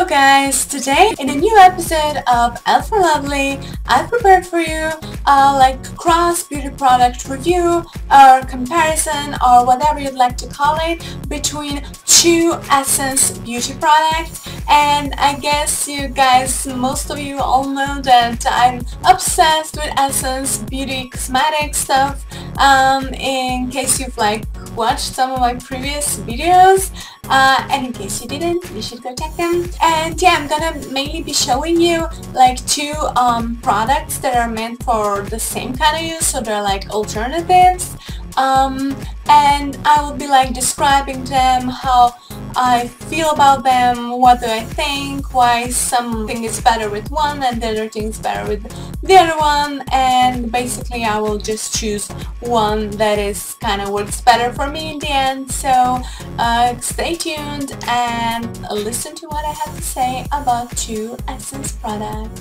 Hello guys! Today in a new episode of Elf and Lovely, I've prepared for you like cross beauty product review or comparison or whatever you'd like to call it between two Essence beauty products. And I guess you guys, most of you all know that I'm obsessed with Essence beauty cosmetic stuff. In case you've watched some of my previous videos, and in case you didn't, you should go check them. And yeah, I'm gonna mainly be showing you like two products that are meant for the same kind of use, so they're like alternatives, and I will be like describing them, how I feel about them, what do I think, why something is better with one and the other thing is better with the other one, and basically I will just choose one that is kind of works better for me in the end. So stay tuned and listen to what I have to say about two Essence products.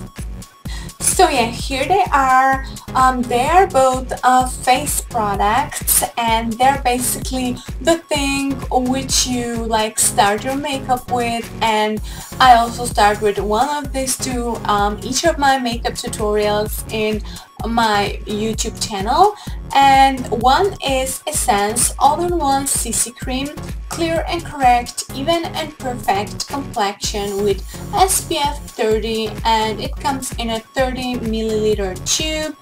So yeah, here they are. They are both face products, and they're basically the thing which you like start your makeup with, and I also start with one of these two each of my makeup tutorials in my YouTube channel. And one is Essence All-in-One CC Cream, clear and correct, even and perfect complexion with SPF 30, and it comes in a 30 milliliter tube,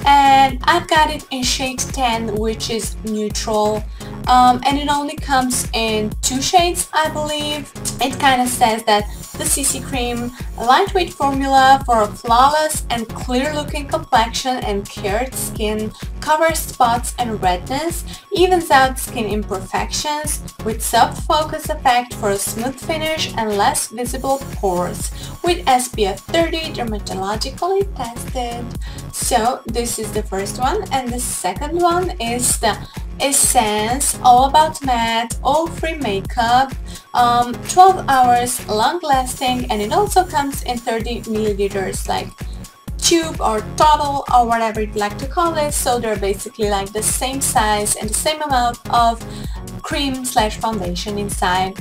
and I've got it in shade 10, which is neutral, and it only comes in two shades, I believe. It kind of says that the CC Cream, a lightweight formula for a flawless and clear looking complexion and cared skin, covers spots and redness, evens out skin imperfections with soft focus effect for a smooth finish and less visible pores, with SPF 30 dermatologically tested. So this is the first one, and the second one is the Essence All About Matte Oil-Free Makeup, 12 hours long lasting, and it also comes in 30 milliliters like tube or bottle or whatever you'd like to call it. So they're basically like the same size and the same amount of cream slash foundation inside.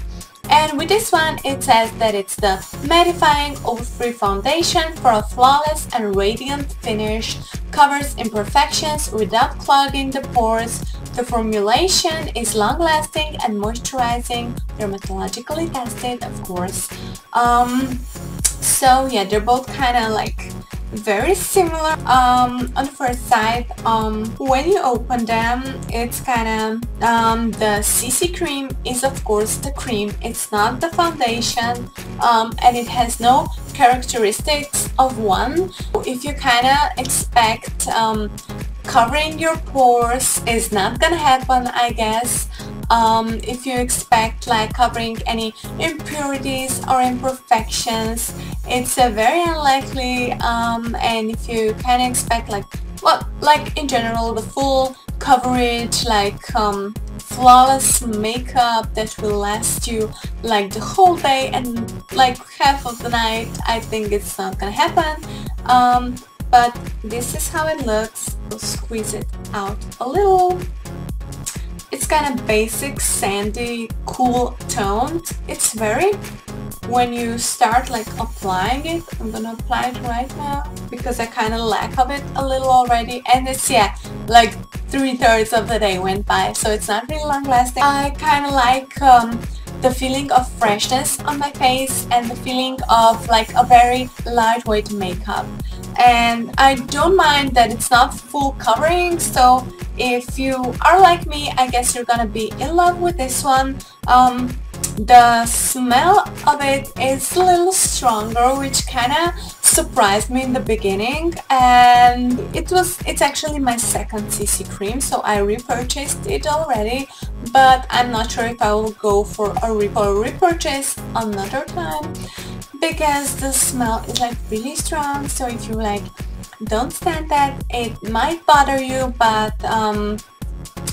And with this one, it says that it's the mattifying oil-free foundation for a flawless and radiant finish, covers imperfections without clogging the pores. The formulation is long-lasting and moisturizing, dermatologically tested, of course. So yeah, they're both kind of like very similar. On the first side, when you open them, it's kind of the CC Cream is of course the cream, it's not the foundation, and it has no characteristics of one. If you kind of expect covering your pores, is not gonna happen, I guess. If you expect like covering any impurities or imperfections, it's a very unlikely, and if you kind of expect like in general the full coverage, like flawless makeup that will last you like the whole day and like half of the night, I think it's not gonna happen. But this is how it looks. We'll squeeze it out a little. It's kind of basic, sandy, cool toned. It's very, when you start like applying it, I'm gonna apply it right now because I kind of lack of it a little already, and it's, yeah, like 3/3 of the day went by, so it's not really long lasting. I kind of like the feeling of freshness on my face and the feeling of like a very lightweight makeup, and I don't mind that it's not full covering. So if you are like me, I guess you're gonna be in love with this one. The smell of it is a little stronger, which kind of surprised me in the beginning, and it's actually my second CC Cream, so I repurchased it already, but I'm not sure if I will go for a repurchase another time because the smell is like really strong. So if you like don't stand that, it might bother you, but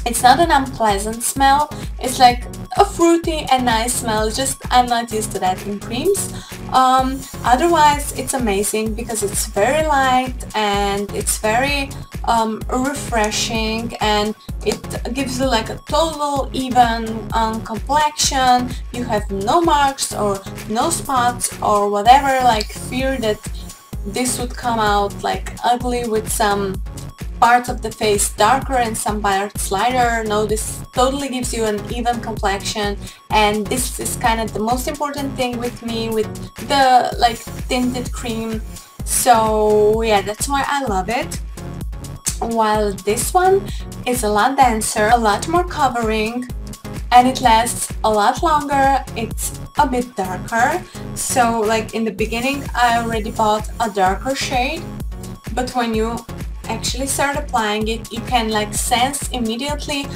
it's not an unpleasant smell. It's like a fruity and nice smell, just I'm not used to that in creams. Otherwise it's amazing because it's very light and it's very refreshing, and it gives you like a total even complexion. You have no marks or no spots or whatever like fear that this would come out like ugly with some parts of the face darker and some parts lighter. No, this totally gives you an even complexion, and this is kind of the most important thing with me with the like tinted cream. So yeah, that's why I love it. While this one is a lot denser, a lot more covering, and it lasts a lot longer. It's a bit darker, so like in the beginning I already bought a darker shade, but when you actually start applying it you can like sense immediately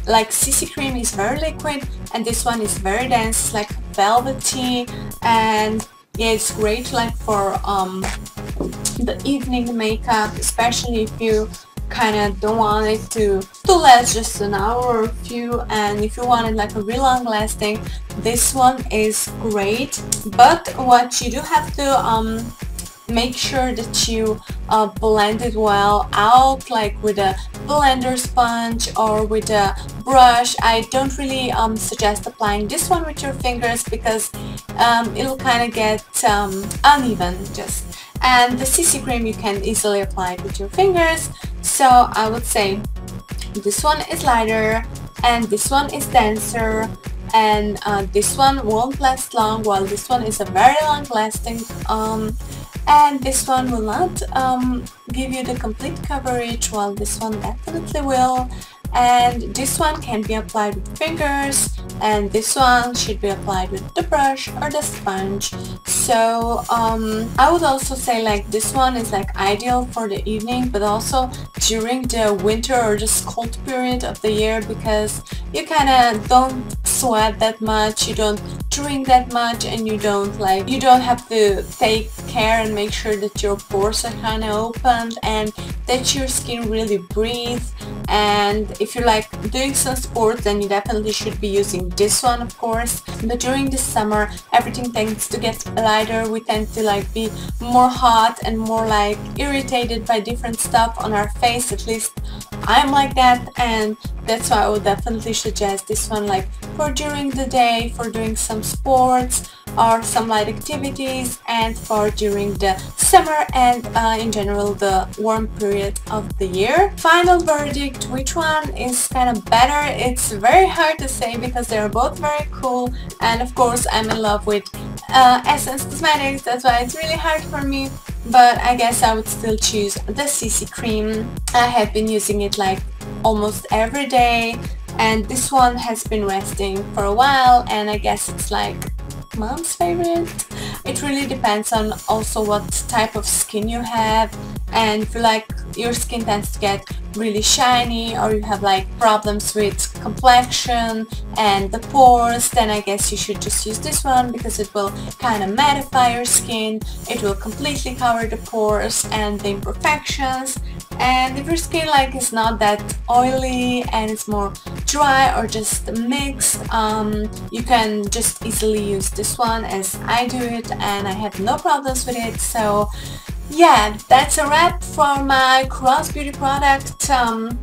like CC cream is very liquid and this one is very dense, like velvety, and yeah, it's great like for the evening makeup, especially if you kind of don't want it to last just an hour or a few, and if you want it like a real long lasting, this one is great. But what you do have to make sure that you blend it well out, like with a blender sponge or with a brush. I don't really suggest applying this one with your fingers because it'll kind of get uneven just. And the CC cream you can easily apply it with your fingers, so I would say this one is lighter and this one is denser, and this one won't last long while this one is a very long lasting, and this one will not give you the complete coverage while this one definitely will. And this one can be applied with fingers and this one should be applied with the brush or the sponge. So I would also say like this one is like ideal for the evening, but also during the winter or just cold period of the year, because you kind of don't sweat that much, you don't drink that much, and you don't have to take care and make sure that your pores are kind of opened and that your skin really breathes. And if you're like doing some sports, then you definitely should be using this one, of course. But during the summer everything tends to get lighter, we tend to like be more hot and more like irritated by different stuff on our face, at least I'm like that, and that's why I would definitely suggest this one like for during the day, for doing some sports or some light activities, and for during the summer and in general the warm period of the year. Final verdict, which one is kind of better? It's very hard to say because they're both very cool, and of course I'm in love with Essence Cosmetics, that's why it's really hard for me. But I guess I would still choose the CC cream. I have been using it like almost every day, and this one has been resting for a while, and I guess it's like mom's favorite. It really depends on also what type of skin you have, and if you like your skin tends to get really shiny or you have like problems with complexion and the pores, then I guess you should just use this one because it will kind of mattify your skin, it will completely cover the pores and the imperfections. And if your skin like is not that oily and it's more dry or just mixed, you can just easily use this one as I do it, and I have no problems with it. So yeah, that's a wrap for my Cross Beauty product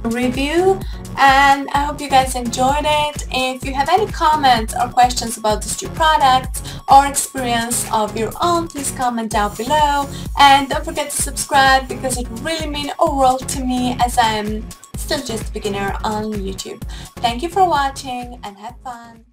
review, and I hope you guys enjoyed it. If you have any comments or questions about these two products or experience of your own, please comment down below, and don't forget to subscribe because it really means a world to me as I am still just a beginner on YouTube. Thank you for watching and have fun!